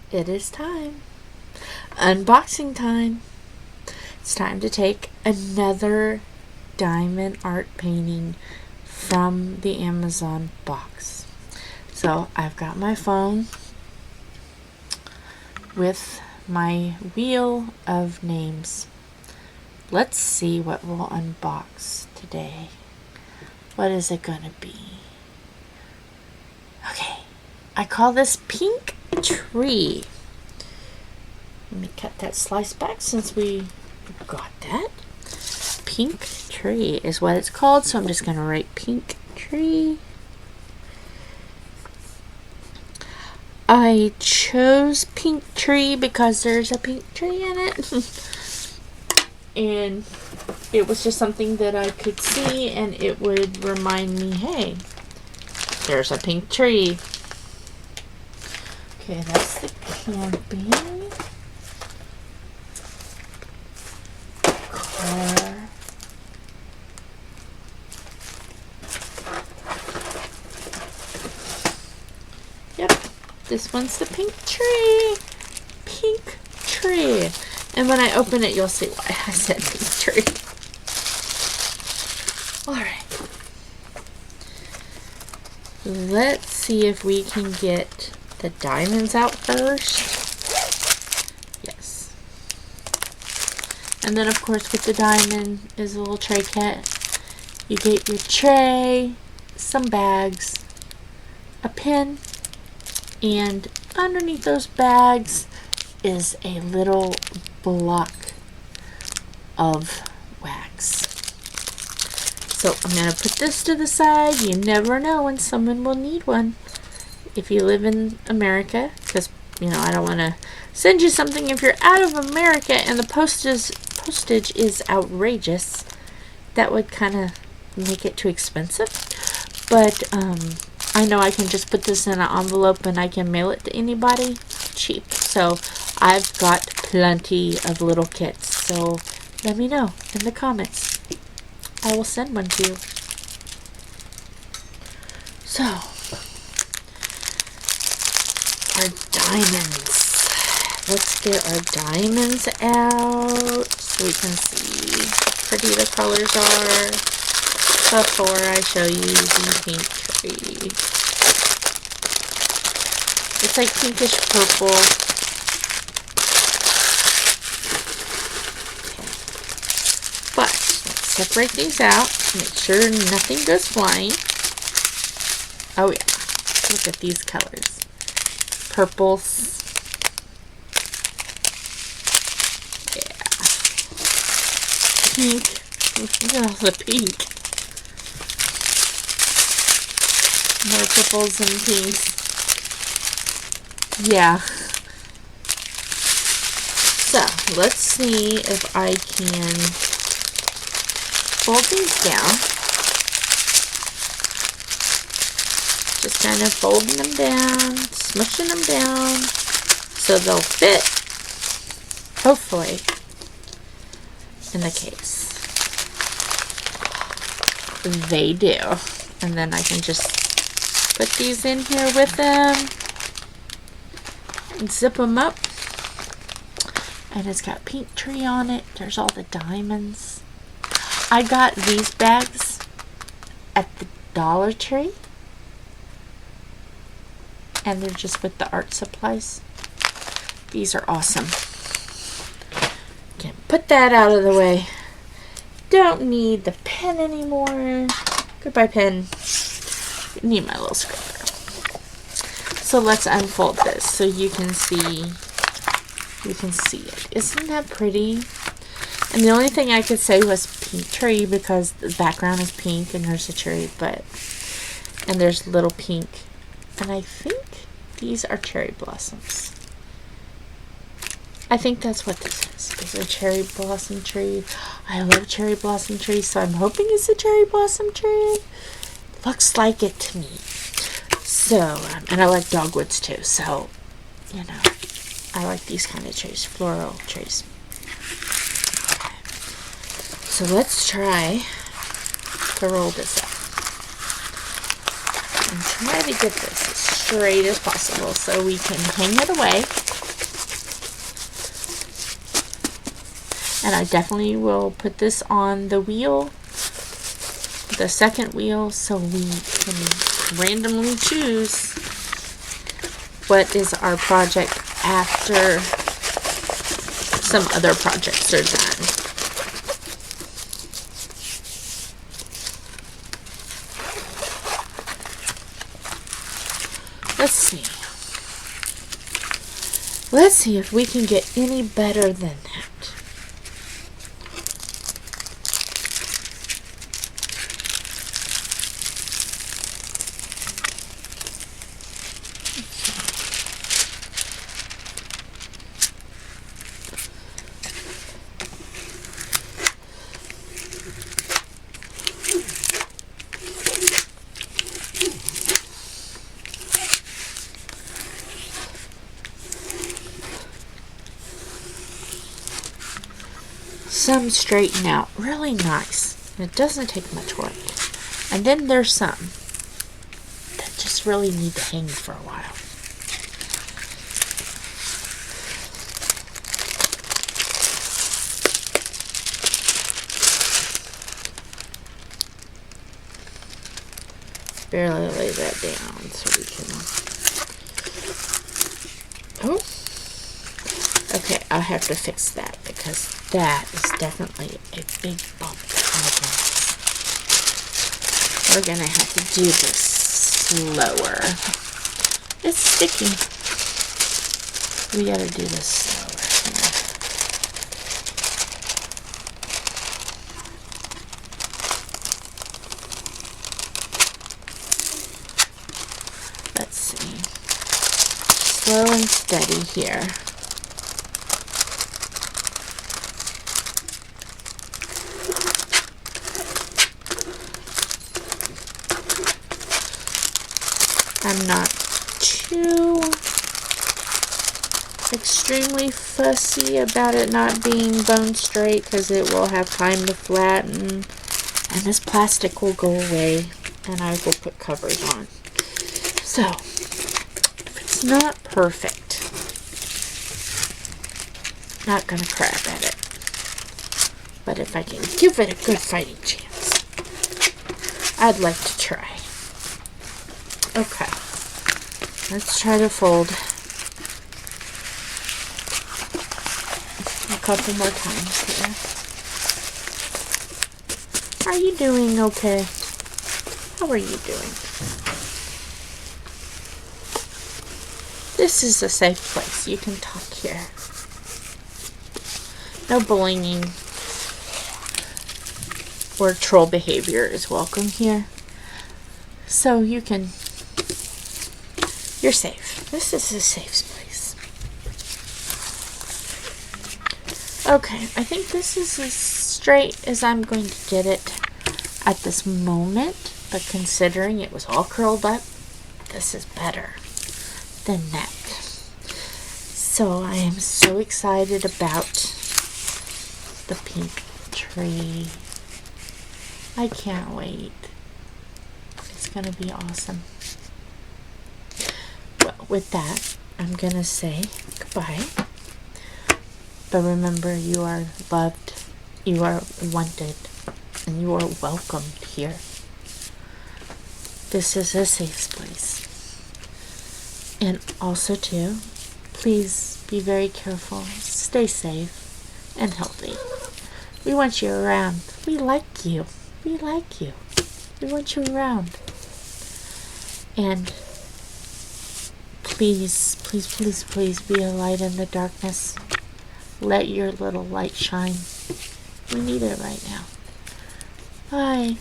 It is time. Unboxing time. It's time to take another diamond art painting from the Amazon box. So I've got my phone with my wheel of names. Let's see what we'll unbox today. What is it gonna be? Okay, I call this Pink Tree. Let me cut that slice back since we got that. Pink Tree is what it's called, so I'm just going to write Pink Tree. I chose Pink Tree because there's a pink tree in it. And it was just something that I could see and it would remind me, hey, there's a pink tree. Okay, that's the camping. Car. Yep, this one's the pink tree. Pink tree. And when I open it, you'll see why I said pink tree. Alright. Let's see if we can get the diamonds out first. Yes. And then, of course, with the diamond is a little tray kit. You get your tray, some bags, a pin, and underneath those bags is a little block of wax. So I'm going to put this to the side. You never know when someone will need one. If you live in America, because, I don't want to send you something if you're out of America and the postage is outrageous. That would kind of make it too expensive. But I know I can just put this in an envelope and I can mail it to anybody cheap. So I've got plenty of little kits. So let me know in the comments. I will send one to you. So, our diamonds. Let's get our diamonds out so we can see how pretty the colors are before I show you the pink tree. It's like pinkish purple. But let's separate these out. Make sure nothing goes flying. Oh yeah, look at these colors. Purples. Yeah. Pink. Look at all the pink. More purples and pinks. Yeah. So, let's see if I can fold these down. Just kind of folding them down, smushing them down so they'll fit, hopefully, in the case. They do. And then I can just put these in here with them and zip them up. And it's got pink tree on it. There's all the diamonds. I got these bags at the Dollar Tree. And they're just with the art supplies. These are awesome. Okay, put that out of the way. Don't need the pen anymore. Goodbye, pen. Need my little scraper. So let's unfold this so you can see it. Isn't that pretty? And the only thing I could say was pink tree because the background is pink and there's a tree, and there's little pink. And I think these are cherry blossoms. I think that's what this is. It's a cherry blossom tree. I love cherry blossom trees, so I'm hoping it's a cherry blossom tree. Looks like it to me. So, and I like dogwoods too, so, I like these kind of trees, floral trees. Okay. So let's try to roll this up. And try to get this as straight as possible so we can hang it away. And I definitely will put this on the wheel, the second wheel, so we can randomly choose what is our project after some other projects are done. Let's see. Let's see if we can get any better than that. Some straighten out really nice. It doesn't take much work. And then there's some that just really need to hang for a while. Barely lay that down so we can. Oh. Okay, I'll have to fix that because that is definitely a big bump. We're gonna have to do this slower. It's sticky. We gotta do this slower here. Let's see. Slow and steady here. I'm not too extremely fussy about it not being bone straight because it will have time to flatten and this plastic will go away and I will put covers on. So, if it's not perfect, not gonna crab at it. But if I can give it a good fighting chance, I'd like to try. Okay, let's try to fold a couple more times here. Are you doing okay? How are you doing? This is a safe place. You can talk here. No bullying or troll behavior is welcome here. So you can... You're safe. This is a safe place. Okay, I think this is as straight as I'm going to get it at this moment, but considering it was all curled up, this is better than that. So I am so excited about the pink tree. I can't wait. It's gonna be awesome. With that, I'm gonna say goodbye. But remember, you are loved, you are wanted, and you are welcomed here. This is a safe place. And also too, please be very careful, stay safe and healthy. We want you around. We like you. We like you. We want you around. And please, please, please, please be a light in the darkness. Let your little light shine. We need it right now. Bye.